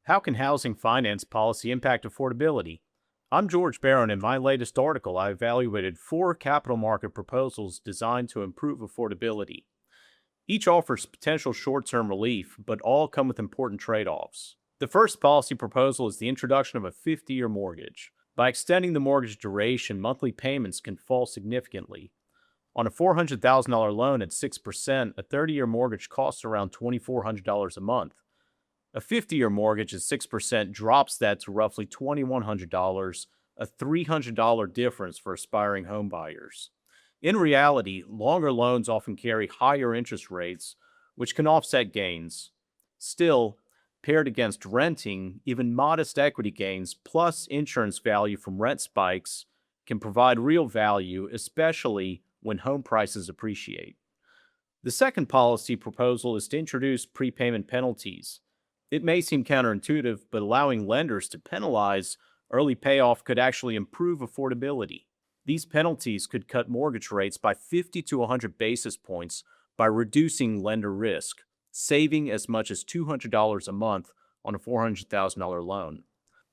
How can housing finance policy impact affordability? I'm George Barro, and in my latest article, I evaluated four capital market proposals designed to improve affordability. Each offers potential short-term relief, but all come with important trade-offs. The first policy proposal is the introduction of a 50-year mortgage. By extending the mortgage duration, monthly payments can fall significantly. On a $400,000 loan at 6%, a 30-year mortgage costs around $2,400 a month. A 50-year mortgage at 6% drops that to roughly $2,100, a $300 difference for aspiring homebuyers. In reality, longer loans often carry higher interest rates, which can offset gains. Still, paired against renting, even modest equity gains plus insurance value from rent spikes can provide real value, especially when home prices appreciate. The second policy proposal is to introduce prepayment penalties. It may seem counterintuitive, but allowing lenders to penalize early payoff could actually improve affordability. These penalties could cut mortgage rates by 50 to 100 basis points by reducing lender risk, saving as much as $200 a month on a $400,000 loan.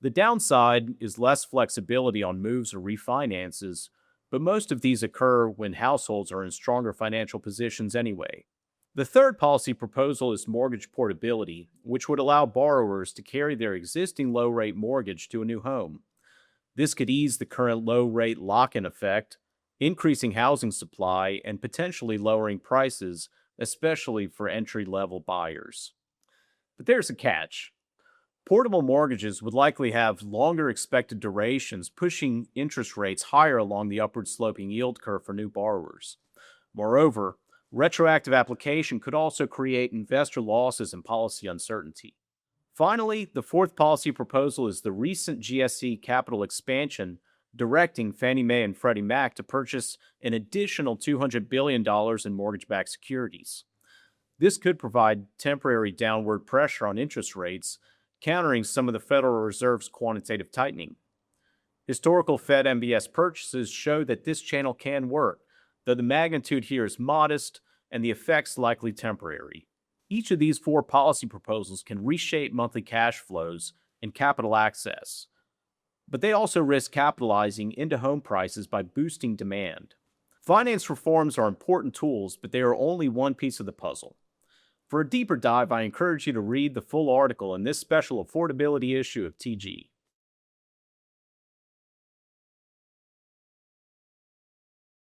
The downside is less flexibility on moves or refinances, but most of these occur when households are in stronger financial positions anyway. The third policy proposal is mortgage portability, which would allow borrowers to carry their existing low-rate mortgage to a new home. This could ease the current low-rate lock-in effect, increasing housing supply and potentially lowering prices, especially for entry-level buyers. But there's a catch. Portable mortgages would likely have longer expected durations, pushing interest rates higher along the upward-sloping yield curve for new borrowers. Moreover, retroactive application could also create investor losses and policy uncertainty. Finally, the fourth policy proposal is the recent GSE capital expansion, directing Fannie Mae and Freddie Mac to purchase an additional $200 billion in mortgage-backed securities. This could provide temporary downward pressure on interest rates, countering some of the Federal Reserve's quantitative tightening. Historical Fed MBS purchases show that this channel can work, though the magnitude here is modest and the effects likely temporary. Each of these four policy proposals can reshape monthly cash flows and capital access, but they also risk capitalizing into home prices by boosting demand. Finance reforms are important tools, but they are only one piece of the puzzle. For a deeper dive, I encourage you to read the full article in this special affordability issue of TG.